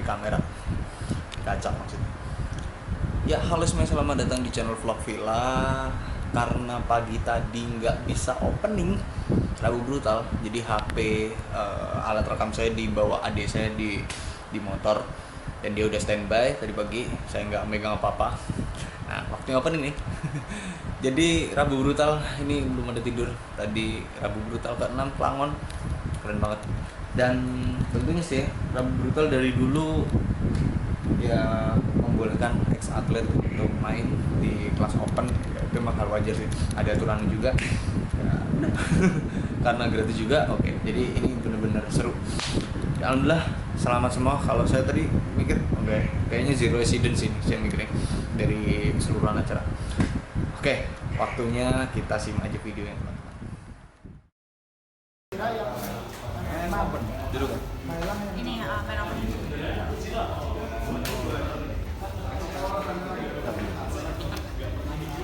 kamera kaca maksudnya. Ya halo semuanya, selamat datang di channel Vlog Villa. Karena pagi tadi nggak bisa opening Rabu Brutal, jadi HP alat rekam saya dibawa adik saya di motor dan dia udah standby tadi pagi, saya nggak megang apa-apa. Nah waktunya opening nih. Jadi Rabu Brutal ini belum ada tidur. Tadi Rabu Brutal ke-6 Klangon, keren banget. Dan tentunya sih Rabu Brutal dari dulu ya membolehkan ex atlet untuk main di kelas open, ya, itu memang hal wajar sih, ada aturannya juga ya, karena gratis juga. Oke, jadi ini benar-benar seru ya, alhamdulillah selamat semua. Kalau saya tadi mikir kayaknya zero accident sih saya mikirnya dari keseluruhan acara. Oke, waktunya kita simak aja videonya teman-teman. Duduk kan? Ini main apa nih?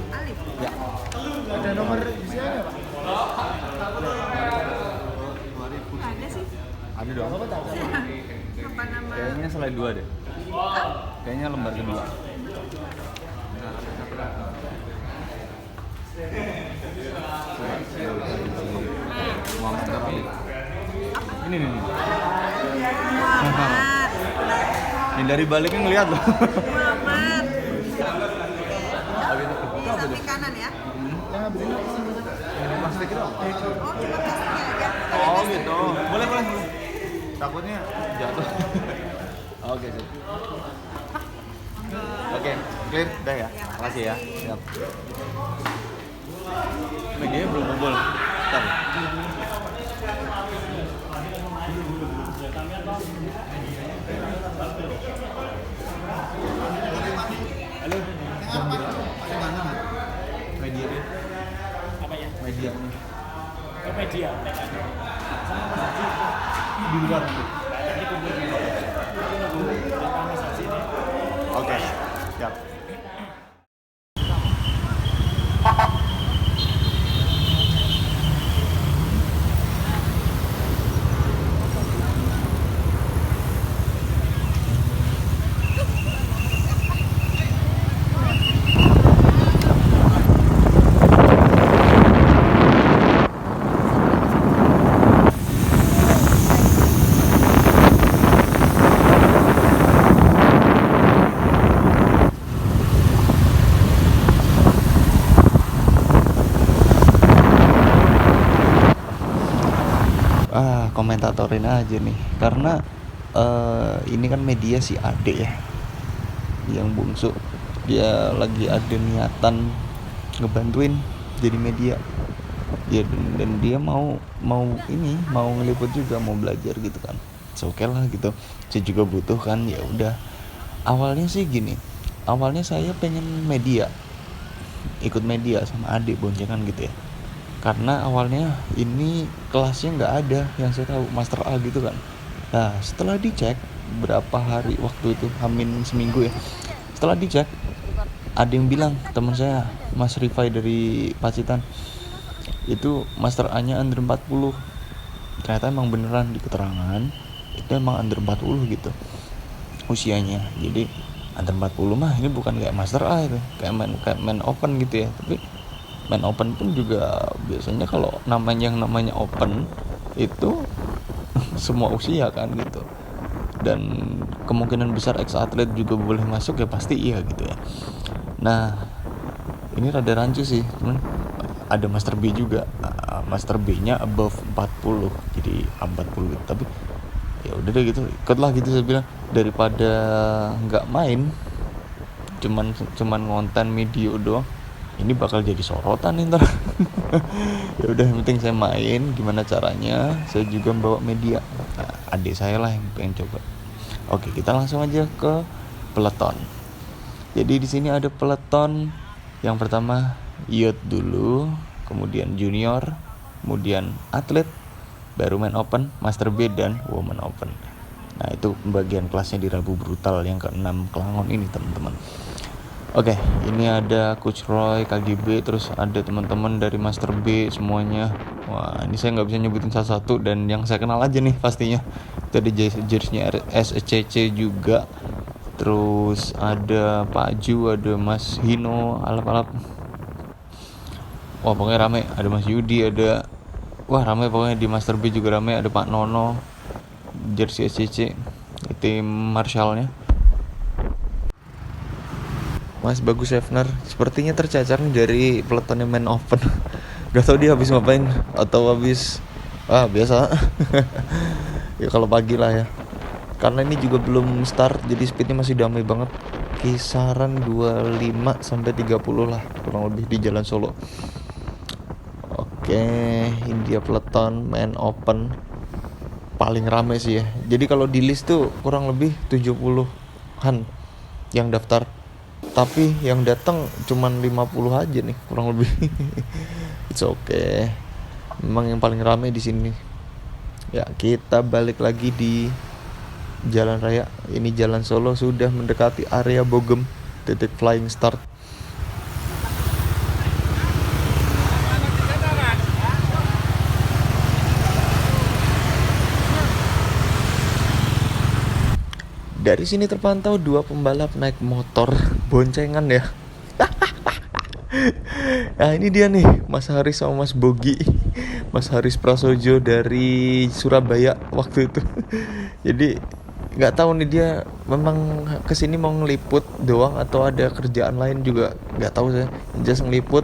Alif. Ya. Ada nomor isinya Pak? Ada sih. Ada dong. Apa nama? Kayaknya slide 2 deh. Kayaknya lembar kedua. Muhammad tapi ini nih. Muhammad. Ini dari baliknya ngeliat loh. Muhammad. Di samping kanan ya. Plastik dong. Oh, cuma plastiknya aja. Oh gitu. Boleh. Takutnya jatuh. Oke sih. Oke, clear udah ya. Makasih ya. Siap. Media belum kumpul. Bentar. Halo. Media nih. Apa ya? Media nih. Ke media. Di luar nanti. Ini kumpul di bawah. Itu nunggu organisasi ini. Oke. Siap. Komentatorin aja nih karena ini kan media si Ade ya yang bungsu, dia lagi ada niatan ngebantuin jadi media ya, dan dia mau ngeliput juga, mau belajar gitu kan. Oke lah gitu, saya juga butuh kan. Ya udah, awalnya sih gini, awalnya saya pengen ikut media sama Ade boncengan gitu ya, karena awalnya ini kelasnya nggak ada yang saya tahu, Master A gitu kan. Nah setelah dicek berapa hari waktu itu, hamin seminggu ya, setelah dicek ada yang bilang, teman saya Mas Rifai dari Pacitan, itu Master A nya under 40. Ternyata emang beneran di keterangan itu emang under 40 gitu usianya. Jadi under 40 mah ini bukan kayak Master A, itu kayak main open gitu ya. Tapi main open pun juga biasanya kalau yang namanya open itu semua usia kan gitu, dan kemungkinan besar ex atlet juga boleh masuk ya, pasti iya gitu ya. Nah ini rada rancu sih teman, ada Master B juga. Master B nya above 40, jadi 40 tapi ya udah deh gitu, ikutlah gitu. Saya bilang daripada nggak main, cuman ngonten video doang, ini bakal jadi sorotan nih ntar. Ya udah, yang penting saya main, gimana caranya saya juga bawa media. Nah, adik saya lah yang pengen coba. Oke, kita langsung aja ke peleton. Jadi di sini ada peleton. Yang pertama youth dulu, kemudian junior, kemudian atlet, baru main open, Master B, dan woman open. Nah itu pembagian kelasnya di Rabu Brutal yang ke-6 Klangon ini teman-teman. Oke, ini ada Coach Roy, KGB, terus ada teman-teman dari Master B semuanya. Wah, ini saya nggak bisa nyebutin satu-satu, dan yang saya kenal aja nih pastinya. Itu ada jersey-nya SCC juga. Terus ada Pak Ju, ada Mas Hino, alap-alap. Wah, pokoknya rame. Ada Mas Yudi, ada... Wah, rame pokoknya. Di Master B juga rame. Ada Pak Nono, jersey SCC, tim Marshallnya. Mas Bagus Hefner sepertinya tercacar nih dari peletonnya main open. Gak tau dia habis ngapain, atau habis biasa. Ya kalau pagi lah ya, karena ini juga belum start, jadi speednya masih damai banget. Kisaran 25 sampai 30 lah kurang lebih di Jalan Solo. Oke, India peleton main open paling rame sih ya. Jadi kalau di list tuh kurang lebih 70-an yang daftar, tapi yang datang cuman 50 aja nih kurang lebih. It's okay. Memang yang paling rame di sini. Ya, kita balik lagi di jalan raya. Ini Jalan Solo sudah mendekati area Bogem, titik flying start. Dari sini terpantau dua pembalap naik motor boncengan ya. Nah ini dia nih, Mas Haris sama Mas Bogi. Mas Haris Prasojo dari Surabaya waktu itu. Jadi nggak tahu nih dia memang kesini mau ngeliput doang atau ada kerjaan lain juga nggak tahu saya. Just ngeliput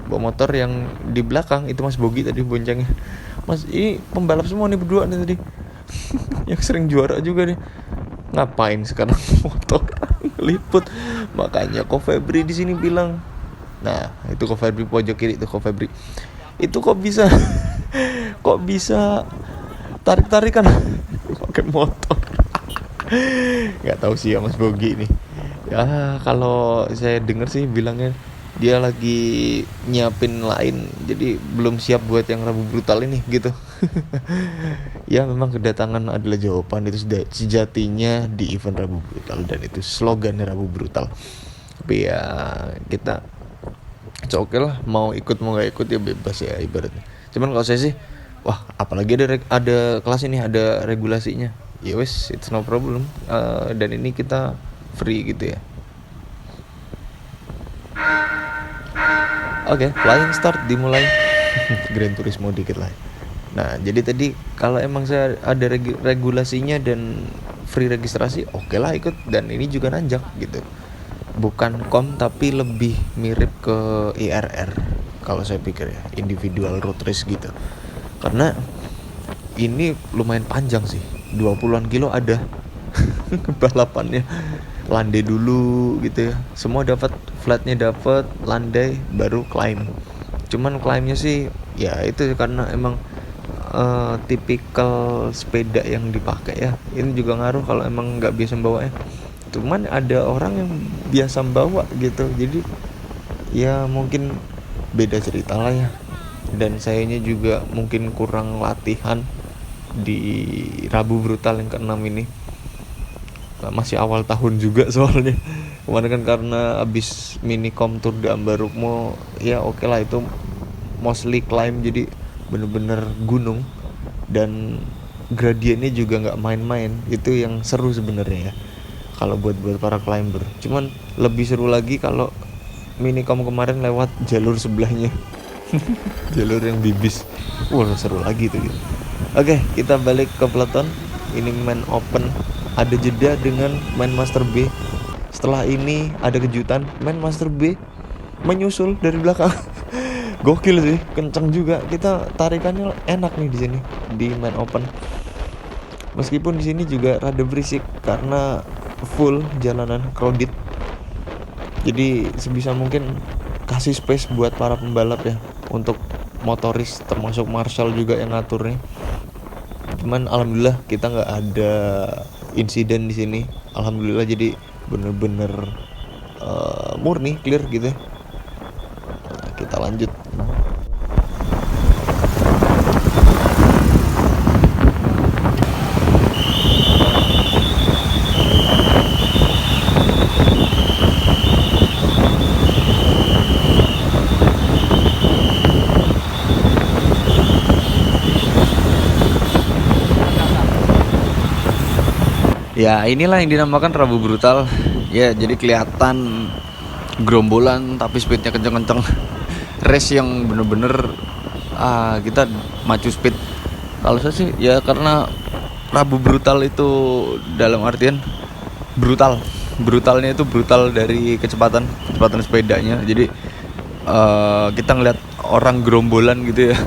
bawa motor. Yang di belakang itu Mas Bogi tadi boncengnya. Mas, ini pembalap semua nih berdua nih tadi. Yang sering juara juga nih. Ngapain sekarang motor ngeliput? Makanya Ko Febri di sini bilang, nah itu Ko Febri pojok kiri itu Ko Febri. Itu kok bisa kok bisa tarik-tarikan pakai motor. Nggak tahu sih ya Mas Bogi nih. Ya kalau saya dengar sih bilangnya dia lagi nyiapin lain, jadi belum siap buat yang Rabu Brutal ini gitu. Ya memang kedatangan adalah jawaban, itu sejatinya di event Rabu Brutal, dan itu slogan Rabu Brutal. Tapi ya kita oke lah, mau ikut mau nggak ikut ya bebas ya ibaratnya. Cuman kalau saya sih, wah apalagi ada kelas ini, ada regulasinya, ya wes it's no problem. Dan ini kita free gitu ya. Oke, flying start dimulai. Gran Turismo dikit lah. Nah, jadi tadi kalau emang saya ada regulasinya dan free registrasi, oke lah ikut. Dan ini juga nanjak gitu. Bukan kom tapi lebih mirip ke IRR kalau saya pikir ya, individual road race gitu. Karena ini lumayan panjang sih, 20-an kilo ada. Balapannya landai dulu gitu ya, semua dapat, flatnya dapat, landai baru climb. Cuman climbnya sih ya itu karena emang tipikal sepeda yang dipakai ya, ini juga ngaruh kalau emang nggak biasa membawanya. Cuman ada orang yang biasa membawa gitu, jadi ya mungkin beda cerita lah ya. Dan sayanya juga mungkin kurang latihan di Rabu Brutal yang ke-6 ini. Masih awal tahun juga soalnya. Kemarin kan karena abis minicom Tour de Ambarukmo, ya oke lah itu mostly climb, jadi bener-bener gunung dan gradiennya juga nggak main-main. Itu yang seru sebenarnya ya kalau buat para climber. Cuman lebih seru lagi kalau minicom kemarin lewat jalur sebelahnya. Jalur yang bibis. Wah seru lagi tuh gitu. Oke, kita balik ke peloton. Ini main open, ada jeda dengan main Master B. Setelah ini ada kejutan, main Master B menyusul dari belakang. Gokil sih, kenceng juga. Kita tarikannya enak nih di sini di main open. Meskipun di sini juga rada berisik karena full jalanan crowded. Jadi sebisa mungkin kasih space buat para pembalap ya, untuk motoris termasuk Marshall juga yang ngaturnya. Cuman alhamdulillah kita nggak ada insiden di sini. Alhamdulillah, jadi bener-bener murni clear gitu. Nah, kita lanjut. Ya inilah yang dinamakan Rabu Brutal. Ya jadi kelihatan gerombolan tapi speednya kenceng-kenceng. Race yang bener-bener kita maju speed. Kalau saya sih ya karena Rabu Brutal itu dalam artian brutal. Brutalnya itu brutal dari kecepatan sepedanya. Jadi kita ngeliat orang gerombolan gitu ya,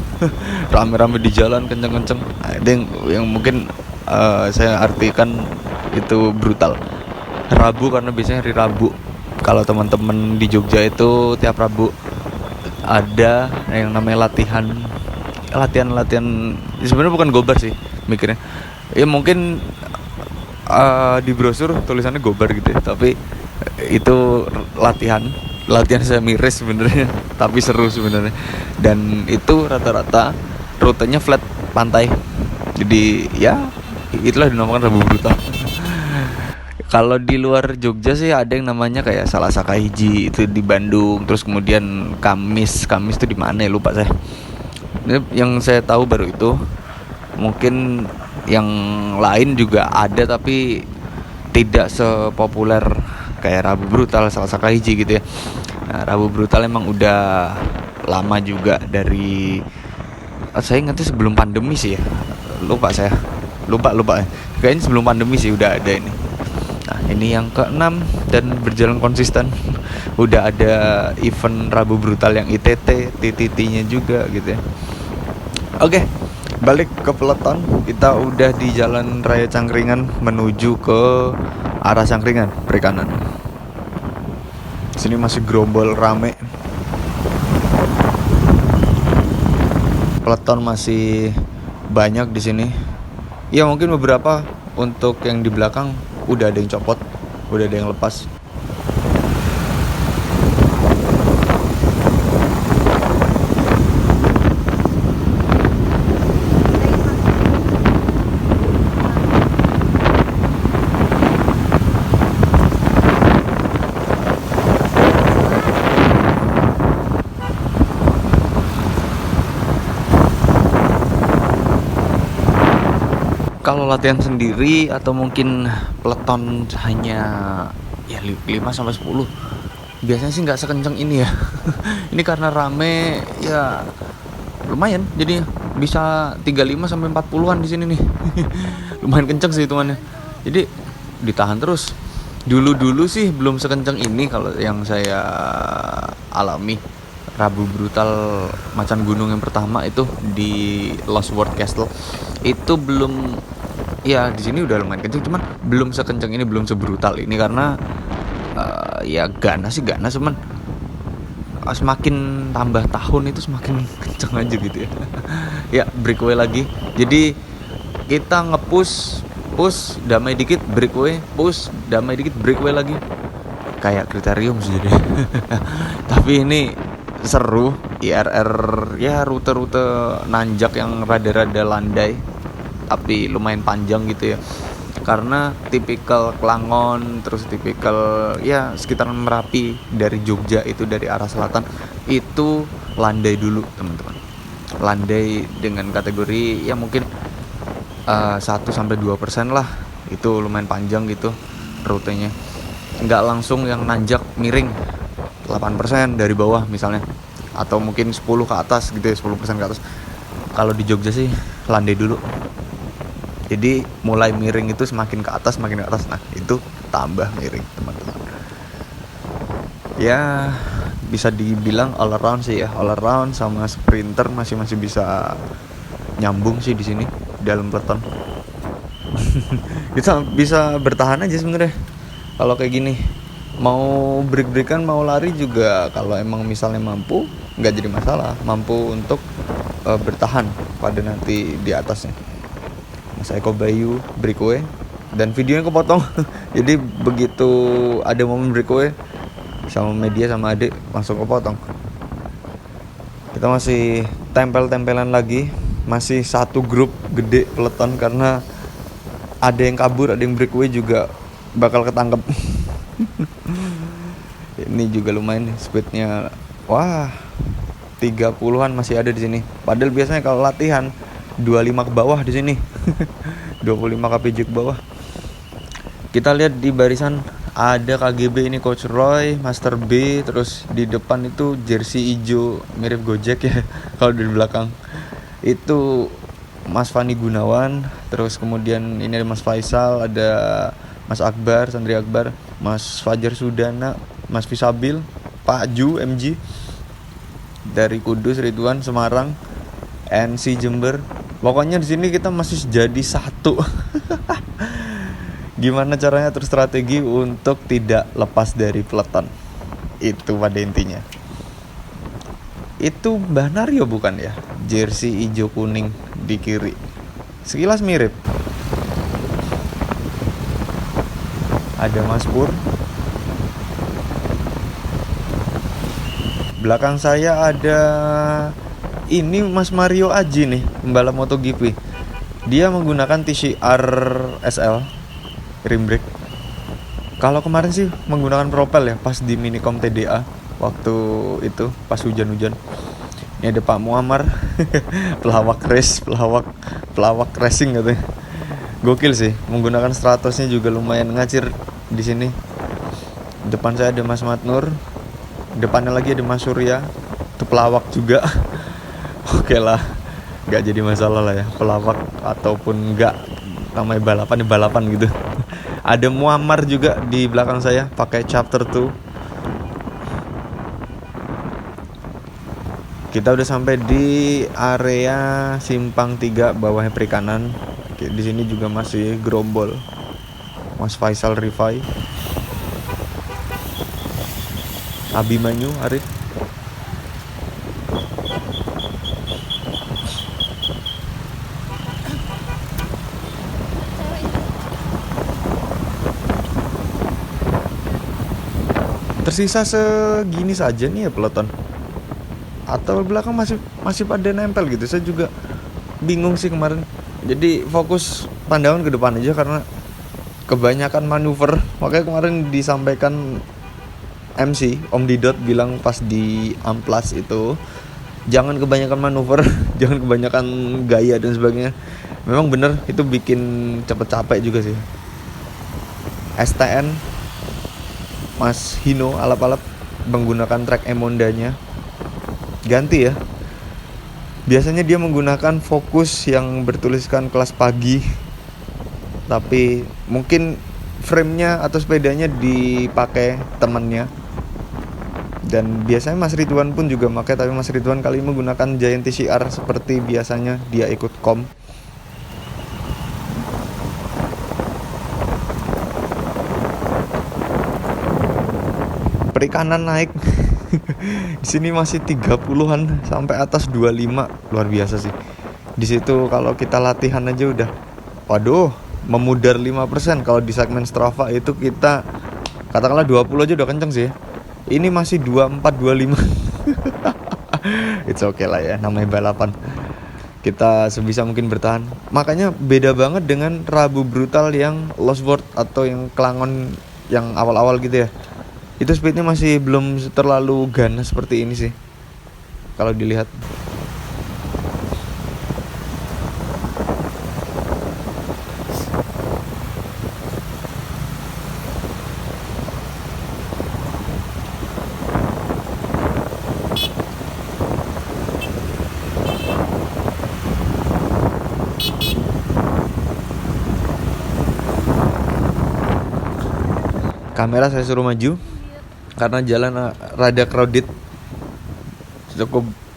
rame-rame di jalan kenceng-kenceng. Nah, itu yang mungkin saya artikan itu brutal. Rabu karena biasanya hari Rabu. Kalau teman-teman di Jogja itu tiap Rabu ada yang namanya latihan sebenarnya bukan gobar sih mikirnya ya mungkin di brosur tulisannya gobar gitu ya, tapi itu latihan saya miris sebenarnya tapi seru sebenarnya, dan itu rata-rata rutenya flat pantai, jadi ya itulah dinamakan Rabu Brutal. Kalau di luar Jogja sih ada yang namanya kayak Salasa Kahiji itu di Bandung, terus kemudian Kamis itu di mana ya lupa saya. Ini yang saya tahu baru itu. Mungkin yang lain juga ada tapi tidak sepopuler kayak Rabu Brutal, Salasa Kahiji gitu ya. Nah, Rabu Brutal emang udah lama juga dari saya ingatnya sebelum pandemi sih ya. Lupa kayaknya sebelum pandemi sih udah ada ini. Nah ini yang ke-6 dan berjalan konsisten. Udah ada event Rabu Brutal yang ITT, TTT-nya juga gitu ya. Oke, balik ke Peleton. Kita udah di Jalan Raya Cangkringan menuju ke arah Cangkringan, perikanan. Sini masih gerombol rame. Peleton masih banyak di sini. Ya mungkin beberapa untuk yang di belakang udah ada yang copot, udah ada yang lepas. Kalau latihan sendiri atau mungkin peleton hanya ya 5-10, biasanya sih nggak sekenceng ini ya. Ini karena rame ya lumayan, jadi bisa 35-40-an di sini nih. Lumayan kenceng sih hitungannya, jadi ditahan terus. Dulu sih belum sekenceng ini kalau yang saya alami. Rabu Brutal Macan Gunung yang pertama itu di Lost World Castle itu belum, ya di sini udah lumayan kenceng, cuman belum sekenceng ini, belum sebrutal ini karena ya ganas cuman semakin tambah tahun itu semakin kenceng aja gitu ya. Ya breakaway lagi, jadi kita push damai dikit breakaway, push damai dikit breakaway lagi, kayak kriterium sih jadi. Tapi ini seru, IRR ya, rute-rute nanjak yang rada-rada landai tapi lumayan panjang gitu ya, karena tipikal Klangon, terus tipikal ya sekitaran Merapi. Dari Jogja itu dari arah selatan itu landai dulu teman-teman, landai dengan kategori ya mungkin 1-2% lah, itu lumayan panjang gitu rutenya, nggak langsung yang nanjak miring 8% dari bawah misalnya, atau mungkin 10 ke atas gitu ya, 10% ke atas. Kalau di Jogja sih landai dulu, jadi mulai miring itu semakin ke atas, nah itu tambah miring teman-teman. Ya bisa dibilang all around sih ya, all around sama sprinter masih bisa nyambung sih di sini dalam peleton. Kita bisa bertahan aja sebenarnya kalau kayak gini. Mau break-breakan, mau lari juga kalau emang misalnya mampu, nggak jadi masalah, mampu untuk bertahan pada nanti di atasnya. Mas Eko Bayu breakaway dan videonya kepotong. Jadi begitu ada momen breakaway sama media sama adik langsung kepotong. Kita masih tempel-tempelan lagi, masih satu grup gede peleton karena ada yang kabur, ada yang breakaway juga bakal ketangkep. Ini juga lumayan nih speednya, wah 30-an masih ada di sini. Padahal biasanya kalau latihan 25 ke bawah di sini. 25 kpj ke bawah. Kita lihat di barisan ada KGB, ini Coach Roy, Master B, terus di depan itu jersey hijau mirip Gojek ya. Kalau di belakang itu Mas Fani Gunawan, terus kemudian ini ada Mas Faisal, ada Mas Akbar, Sandri Akbar, Mas Fajar Sudana, Mas Fisabil, Pak Ju MG dari Kudus, Ridwan Semarang, NC Jember. Pokoknya di sini kita masih jadi satu. Gimana caranya terus strategi untuk tidak lepas dari peleton. Itu pada intinya. Itu Mbah Naryo bukan ya? Jersey hijau kuning di kiri. Sekilas mirip. Ada Mas Pur. Belakang saya ada ini Mas Mario Aji nih, pembalap MotoGP. Dia menggunakan TCR SL rim brake. Kalau kemarin sih menggunakan propel ya pas di Minicom TDA waktu itu pas hujan-hujan. Ini ada Pak Muammar, pelawak race, pelawak racing katanya. Gokil sih, menggunakan Stratosnya juga lumayan ngacir di sini. Depan saya ada Mas Matnur, depannya lagi ada Mas Surya, itu pelawak juga. Oke lah, nggak jadi masalah lah ya, pelawak ataupun nggak, namanya balapan gitu. Ada Muammar juga di belakang saya pakai chapter 2. Kita udah sampai di area simpang 3 bawahnya perikanan. Oke, di sini juga masih gerombol. Mas Faisal Rifai, Abimanyu Arif. Tersisa segini saja nih ya peloton. Atau belakang masih pada nempel gitu. Saya juga bingung sih kemarin. Jadi fokus pandangan ke depan aja karena kebanyakan manuver. Makanya kemarin disampaikan MC Om Didot bilang pas di Amplas itu, jangan kebanyakan manuver, jangan kebanyakan gaya dan sebagainya. Memang bener itu bikin cepet capek juga sih. STN Mas Hino alap-alap menggunakan track Emondanya ganti ya. Biasanya dia menggunakan fokus yang bertuliskan kelas pagi, tapi mungkin frame-nya atau sepedanya dipakai temannya. Dan biasanya Mas Ridwan pun juga pakai, tapi Mas Ridwan kali ini menggunakan Giant TCR seperti biasanya dia ikut kom. Perikanan naik. Di sini masih 30-an sampai atas 25, luar biasa sih. Di situ kalau kita latihan aja udah waduh, memudar 5%. Kalau di segmen Strava itu kita katakanlah 20 aja udah kenceng sih. Ini masih 24 25. It's okay lah ya, namanya balapan. Kita sebisa mungkin bertahan. Makanya beda banget dengan Rabu Brutal yang Lost World atau yang Kelangon yang awal-awal gitu ya. Itu speednya masih belum terlalu ganas seperti ini sih kalau dilihat. Kamera saya suruh maju karena jalan rada crowded,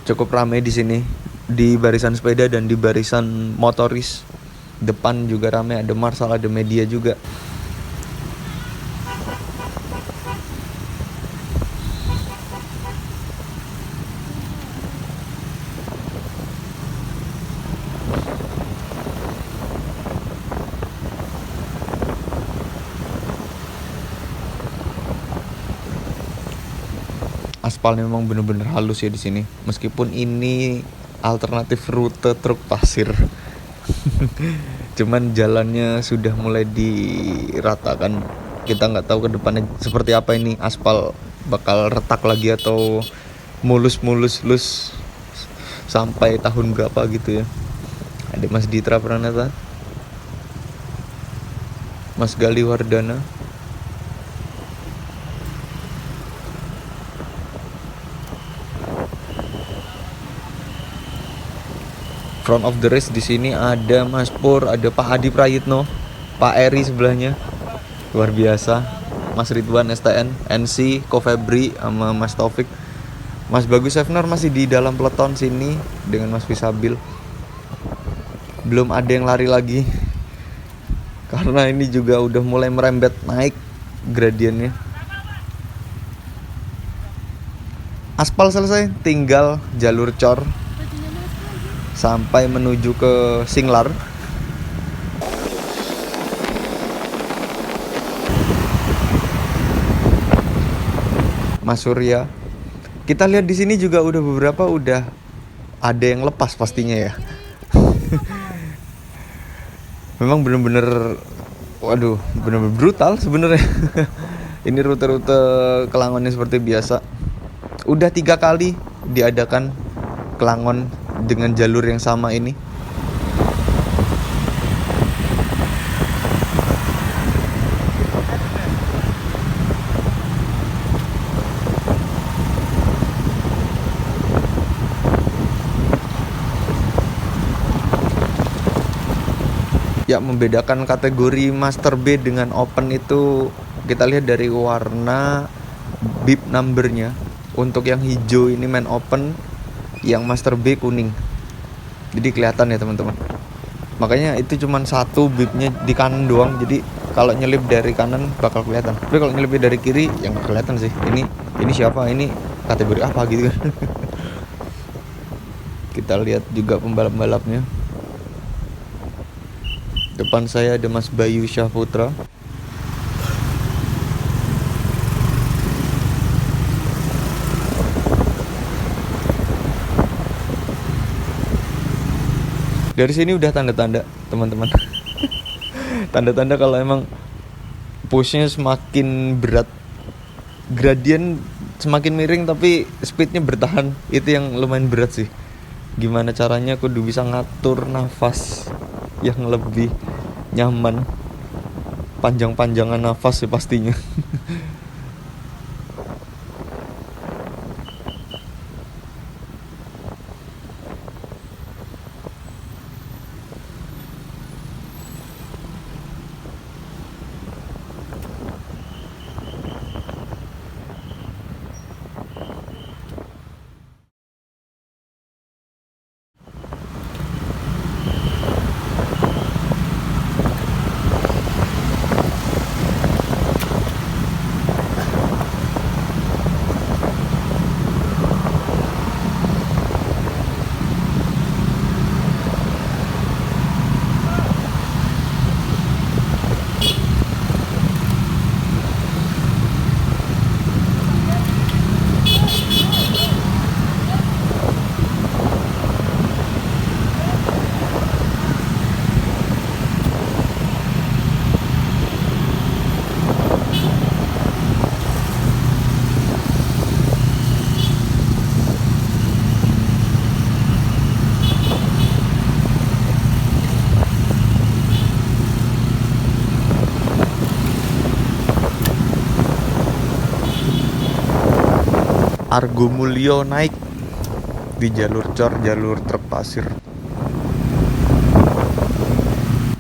cukup ramai di sini, di barisan sepeda dan di barisan motoris. Depan juga ramai, ada Marsal, ada media juga. Aspalnya memang bener-bener halus ya di sini. Meskipun ini alternatif rute truk pasir. Cuman jalannya sudah mulai diratakan. Kita nggak tahu ke depannya seperti apa ini. Aspal bakal retak lagi atau mulus sampai tahun berapa gitu ya. Ada Mas Ditra Pranata. Mas Gali Wardana. Front of the race di sini ada Mas Pur, ada Pak Adi Prayitno, Pak Eri sebelahnya. Luar biasa. Mas Ridwan STN, NC, Ko Febri sama Mas Taufik. Mas Bagus Sefner masih di dalam peleton sini dengan Mas Fisabil. Belum ada yang lari lagi. Karena ini juga udah mulai merembet naik gradiennya. Aspal selesai, tinggal jalur cor sampai menuju ke Singlar. Mas Surya. Kita lihat di sini juga udah beberapa udah ada yang lepas pastinya ya. Memang bener-bener, waduh, bener-bener brutal sebenarnya. Ini rute-rute Kelangonnya seperti biasa. Udah 3 kali diadakan Kelangon dengan jalur yang sama ini. Ya, membedakan kategori Master B dengan Open itu kita lihat dari warna bib numbernya. Untuk yang hijau ini main Open, yang Master B kuning. Jadi kelihatan ya teman-teman. Makanya itu cuma satu bibnya di kanan doang. Jadi kalau nyelip dari kanan bakal kelihatan. Tapi kalau nyelip dari kiri yang nggak kelihatan sih. Ini siapa? Ini kategori apa gitu kan? Kita lihat juga pembalap-pembalapnya. Depan saya ada Mas Bayu Syahputra. Dari sini udah tanda-tanda teman-teman. Tanda-tanda kalau emang pushnya semakin berat, gradien semakin miring tapi speednya bertahan. Itu yang lumayan berat sih. Gimana caranya kudu bisa ngatur nafas yang lebih nyaman, panjang-panjangan nafas sih pastinya. Argo Mulyo naik di jalur cor, jalur truk pasir.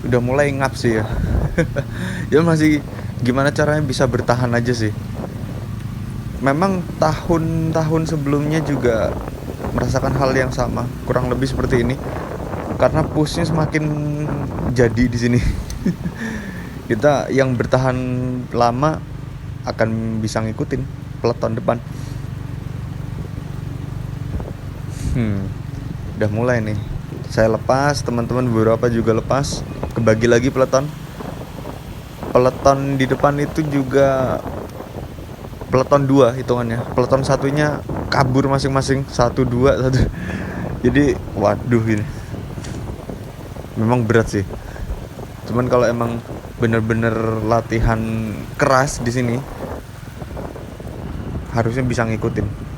Udah mulai ngap sih ya. Ya masih gimana caranya bisa bertahan aja sih. Memang tahun-tahun sebelumnya juga merasakan hal yang sama, kurang lebih seperti ini. Karena pushnya semakin jadi di sini. Kita yang bertahan lama akan bisa ngikutin peloton depan. Udah mulai nih. Saya lepas, teman-teman beberapa juga lepas. Kebagi lagi peloton. Peloton di depan itu juga peloton 2 hitungannya. Peloton satunya kabur masing-masing, 1, 2, 1. Jadi waduh ini. Memang berat sih. Cuman kalau emang bener-bener latihan keras di sini, harusnya bisa ngikutin.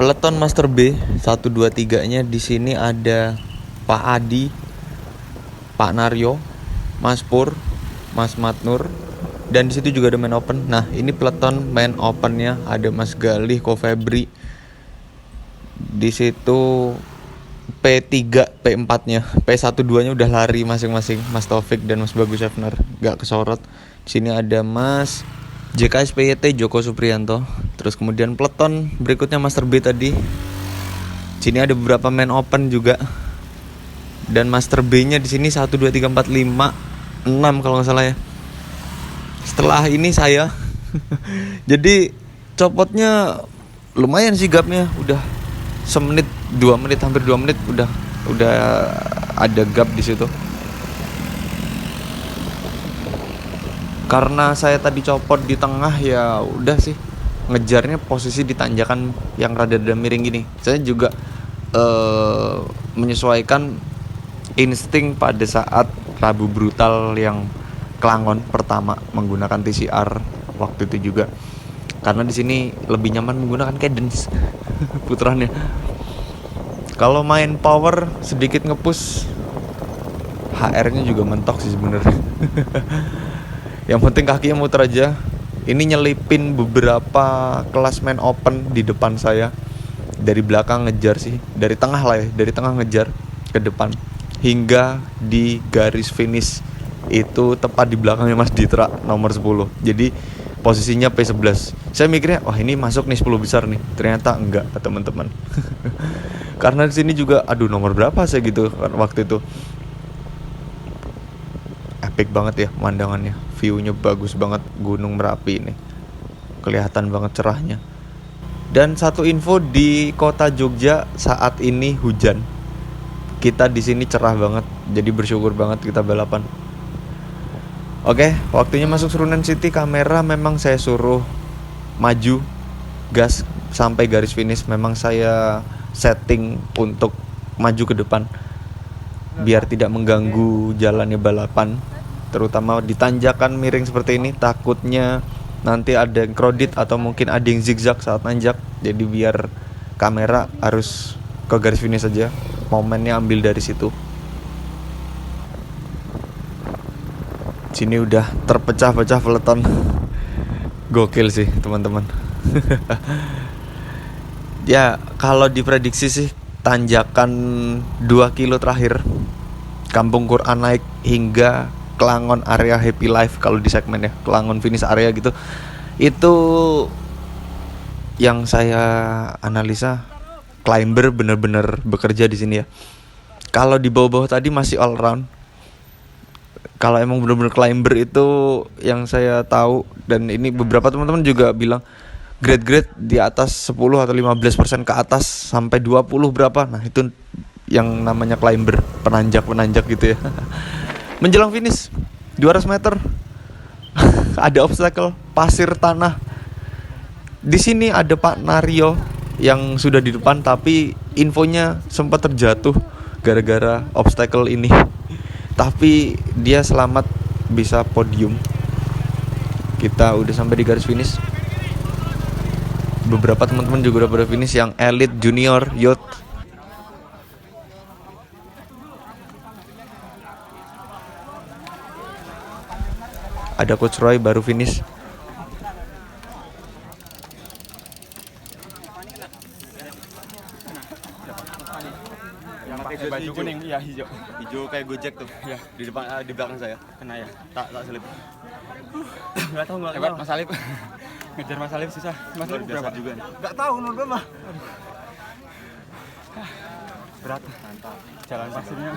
Peleton Master B 123-nya di sini ada Pak Adi, Pak Naryo, Mas Pur, Mas Matnur, dan di situ juga ada main open. Nah, ini peleton main opennya ada Mas Galih, Ko Febri. Di situ P3, P4-nya, P12-nya udah lari masing-masing, Mas Taufik dan Mas Bagus Hefner, gak kesorot. Di sini ada Mas JKSPYT Joko Supriyanto. Terus kemudian peleton berikutnya Master B tadi. Sini ada beberapa main open juga. Dan Master B-nya di sini 1 2 3 4 5 6 kalau nggak salah ya. Setelah ini saya jadi copotnya lumayan sih gapnya, udah semenit 2 menit, hampir 2 menit udah ada gap di situ. Karena saya tadi copot di tengah, ya udah sih ngejarnya posisi di tanjakan yang rada miring gini. Saya juga menyesuaikan insting pada saat Rabu Brutal yang Kelangon pertama menggunakan TCR waktu itu juga. Karena di sini lebih nyaman menggunakan cadence putarannya. Kalau main power sedikit ngepush, HR-nya juga mentok sih sebenarnya. Yang penting kakinya muter aja. Ini nyelipin beberapa kelas main open di depan saya. Dari belakang ngejar sih, dari tengah lah ya, dari tengah ngejar ke depan hingga di garis finish. Itu tepat di belakangnya Mas Ditra nomor 10. Jadi posisinya P11. Saya mikirnya, wah ini masuk nih 10 besar nih. Ternyata enggak, teman-teman. Karena di sini juga aduh nomor berapa saya gitu waktu itu. Epic banget ya pemandangannya, view-nya bagus banget, Gunung Merapi ini kelihatan banget cerahnya. Dan satu info, di kota Jogja saat ini hujan. Kita di sini cerah banget, jadi bersyukur banget kita balapan. Oke, waktunya masuk Serunan City. Kamera memang saya suruh maju gas sampai garis finish. Memang saya setting untuk maju ke depan biar tidak mengganggu jalannya balapan, terutama di tanjakan miring seperti ini. Takutnya nanti ada yang kredit atau mungkin ada yang zigzag saat nanjak. Jadi biar kamera harus ke garis finish saja, momennya ambil dari situ. Sini udah terpecah-pecah peleton. Gokil sih teman-teman. Ya kalau diprediksi sih tanjakan 2 kilo terakhir Kampung Quran naik hingga Kelangon area Happy Life, kalau di segmen ya Kelangon finish area gitu, itu yang saya analisa climber bener-bener bekerja di sini ya. Kalau di bawah-bawah tadi masih all round. Kalau emang bener-bener climber itu yang saya tahu, dan ini beberapa teman-teman juga bilang grade-grade di atas 10 atau 15% ke atas sampai 20 berapa. Nah, itu yang namanya climber, penanjak gitu ya. Menjelang finish 200 meter ada obstacle, pasir tanah. Di sini ada Pak Naryo yang sudah di depan, tapi infonya sempat terjatuh gara-gara obstacle ini. Tapi dia selamat, bisa podium. Kita udah sampai di garis finish. Beberapa teman-teman juga udah pada finish, yang elite, junior, youth. Ada Coach Roy baru finish. Yang pakai baju kuning, iya hijau. Hijau kayak Gojek tuh. Ya, Di depan, di belakang saya. kena ya. Tak selip. Enggak tahu enggak. Hebat Mas Alif. Ngejar Mas Alif susah. Mas Alif berapa? juga nih. Enggak tahu nomor berapa. Berat. Mantap. Jalan pasirnya.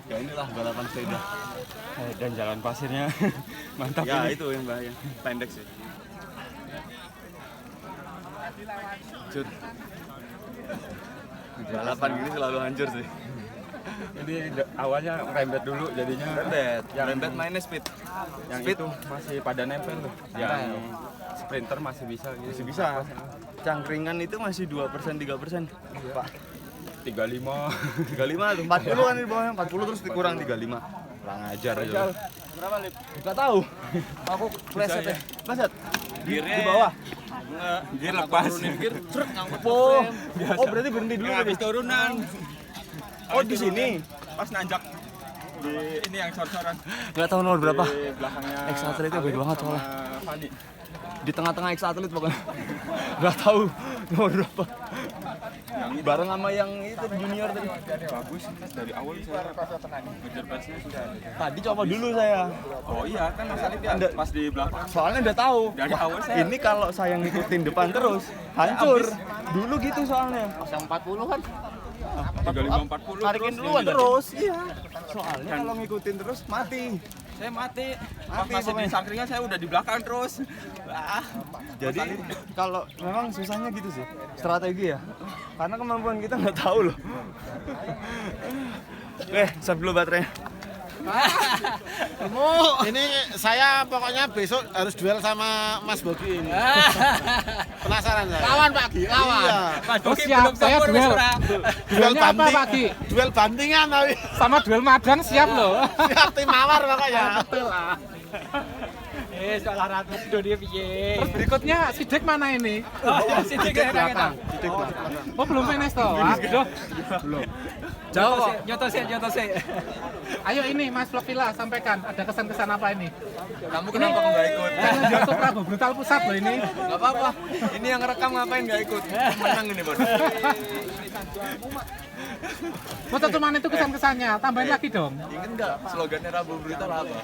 Ya inilah balapan sepeda. Dan jalan pasirnya mantap Ya ini. itu yang bahaya. Pendek sih. Hancur. Balapan gini selalu hancur sih. Jadi awalnya rembet dulu jadinya. Rembet mainnya speed. Yang Speed. itu masih pada nempel tuh. Yang sprinter masih bisa gitu. Masih bisa. Cangkringan itu masih 2%, 3%. Pak. 35. 35 tuh. 40 kan di bawahnya, 40 terus dikurang 35. Kurang ajar aja. Berapa Lip? Enggak tahu. Aku pleset Bisa, ya. Pleset. Di Gearnya bawah. Gear lepas. Gear truk ngangkut. Oh, berarti berhenti dulu habis turunan. Oh, di sini pas nanjak di ini yang sor-soran. Nggak tahu nomor berapa. Di belakangnya Ex atletnya beda banget soalnya. Fani. Di tengah-tengah ex atlet pokoknya. Nggak tahu nomor berapa. Bareng sama yang itu junior tadi. Bagus dari awal saya ngejar pasnya sudah ada. Tadi coba dulu saya. Oh iya kan Mas Alif ya pas di belakang. Soalnya udah tahu. Dari awal saya. Ini kalau saya ngikutin depan terus hancur. Dulu gitu soalnya. Yang 40-an. 35 40 Tarikin duluan Terus iya. Soalnya kalau ngikutin terus mati. saya mati. Pas Mati masih di pokoknya. Sangkringan saya udah di belakang terus. Jadi kalau memang susahnya gitu sih strategi ya. Karena kemampuan kita nggak tahu loh. Save dulu baterainya. Ini saya pokoknya besok harus duel sama Mas Bogi ini. Penasaran saya. Lawan Pak Gi, lawan. Iya. Mas Bogi siap, belum saya sempur, duel. Mas Ra. Duel Duelnya apa, banding. Pak Gi? Duel bandingan tapi. Sama duel madang siap loh. Siap tim mawar pokoknya. Salah ratu dia piye. Terus berikutnya Sidik mana ini? Oh, ya Sidik belakang. Oh belum finish toh. Aduh. Jauh. Nyoto sih. Ayo ini Mas Vlogvilla sampaikan ada kesan-kesan apa ini? Kamu kenapa nggak ikut? Karena dia tuh Prabu Brutal Pusat loh ini. Nggak apa-apa. Ini yang rekam ngapain nggak ikut? Menang ini baru. Masa cuman itu kesan-kesannya, tambahin lagi dong. Ingat nggak slogannya Rabu Brutal apa?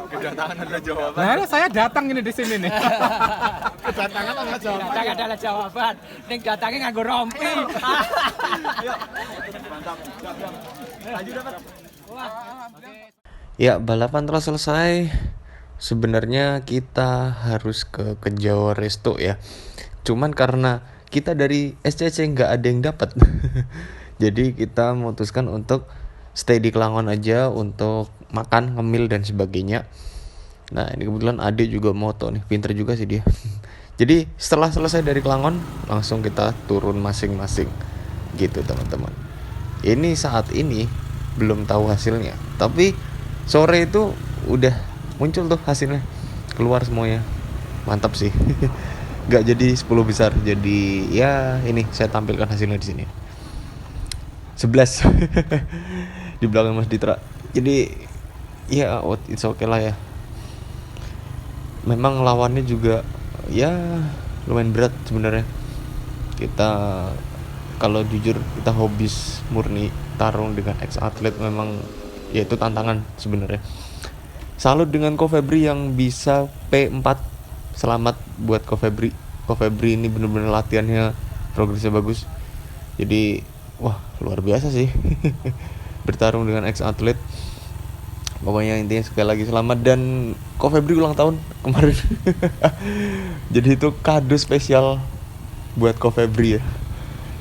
Kedatangan adalah jawaban. Nah, saya datang ini di sini nih. Kedatangan sama jawaban. Datang adalah jawaban. Ning datangnya nganggo rompi. Ya, balapan telah selesai. Sebenarnya kita harus ke Jawa Resto ya. Cuman karena kita dari SCC nggak ada yang dapat. Jadi kita memutuskan untuk stay di Kelangon aja untuk makan, ngemil dan sebagainya. Nah, ini kebetulan Ade juga moto nih, pinter juga sih dia. Jadi setelah selesai dari Kelangon, langsung kita turun masing-masing. Gitu teman-teman. Ini saat ini belum tahu hasilnya, tapi sore itu udah muncul tuh hasilnya, keluar semuanya. Mantap sih. Gak jadi 10 besar, jadi ya ini saya tampilkan hasilnya di sini. 11 di belakang Mas Ditra. Jadi ya it's okay lah ya. Memang lawannya juga ya lumayan berat sebenarnya. Kita kalau jujur kita hobis murni tarung dengan ex atlet, memang ya itu tantangan sebenarnya. Salut dengan Ko Febri yang bisa P4. Selamat buat Ko Febri. Ko Febri ini bener-bener latihannya progresnya bagus. Jadi wah luar biasa sih. Bertarung dengan ex atlet. Pokoknya intinya sekali lagi selamat, dan Ko Febri ulang tahun kemarin. Jadi itu kado spesial buat Ko Febri ya.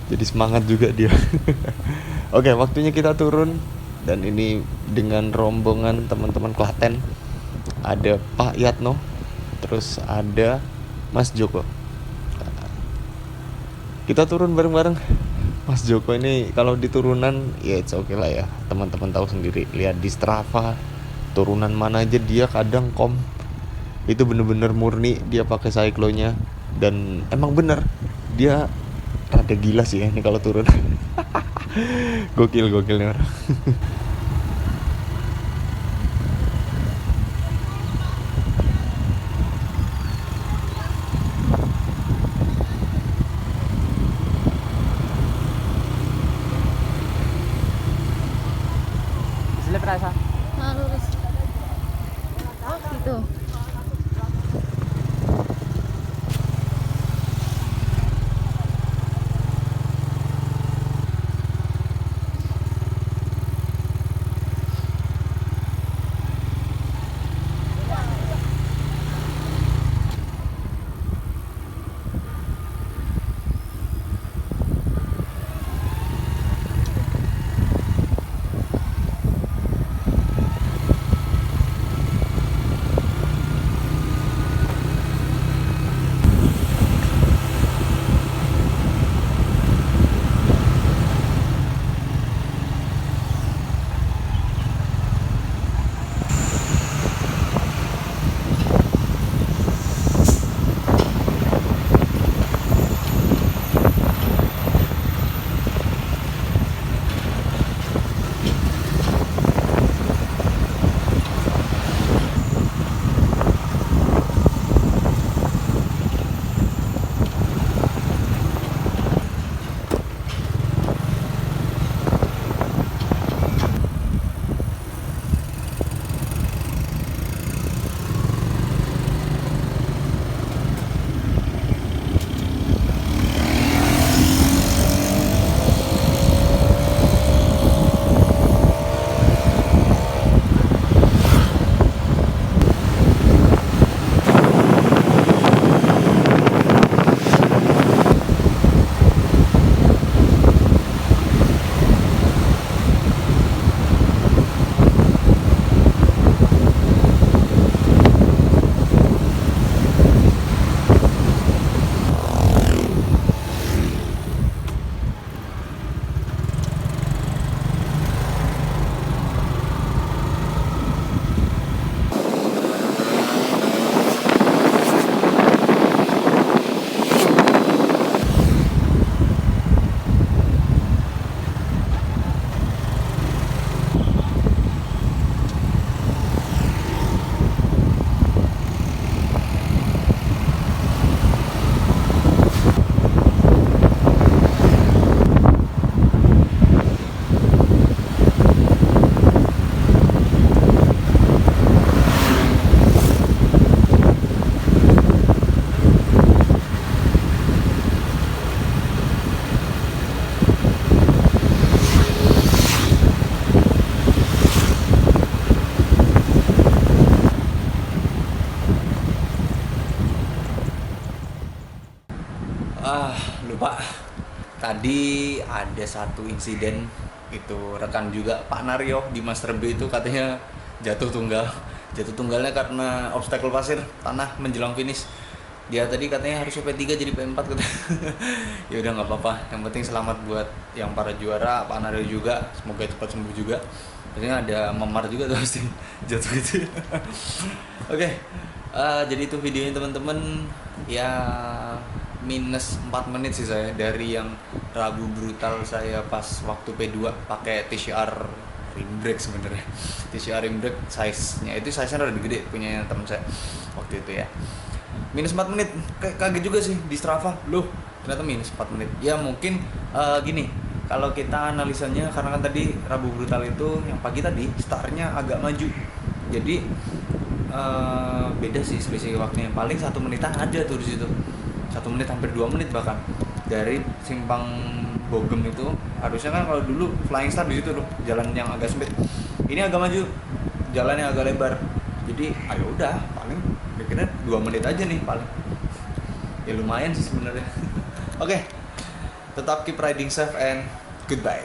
Jadi semangat juga dia. Oke, waktunya kita turun. Dan ini dengan rombongan teman-teman Klaten. Ada Pak Yatno, terus ada Mas Joko. Kita turun bareng-bareng. Mas Joko ini kalau di turunan ya it's okay lah ya. Teman-teman tahu sendiri, lihat di Strava turunan mana aja dia kadang itu bener-bener murni dia pakai cyclonya, dan emang bener dia rada gila sih ya ini kalau turun. gokil nih orang. Lurus. Gitu. lupa. Tadi ada satu insiden, itu rekan juga Pak Naryo di Master B itu katanya jatuh tunggal. Jatuh tunggalnya karena obstacle pasir tanah menjelang finish. Dia tadi katanya harus P3 jadi P4 katanya. Ya udah nggak apa-apa. Yang penting selamat buat yang para juara, Pak Naryo juga. Semoga cepat sembuh juga. Biasanya ada memar juga tuh pasti jatuh gitu. Oke. Jadi itu videonya teman-teman. Ya minus 4 menit sih saya dari yang Rabu brutal saya pas waktu P2 pakai TCR rim brake sebenarnya. TCR rim brake size-nya itu size-nya udah gede punya teman saya waktu itu ya. Minus 4 menit, kaget juga sih di Strava. Loh, ternyata minus 4 menit. Ya mungkin gini, kalau kita analisanya karena kan tadi Rabu brutal itu yang pagi tadi startnya agak maju. Jadi beda sih selisih waktunya. Paling 1 menitan ada tuh di situ. 1 menit hampir 2 menit bahkan dari simpang Bogem itu. Harusnya kan kalau dulu Flying Star di situ loh, jalan yang agak sempit. Ini agak maju, jalannya agak lebar. Jadi ayo udah paling kira-kira 2 menit aja nih paling. Ya lumayan sih sebenarnya. Oke. Tetap keep riding safe and goodbye.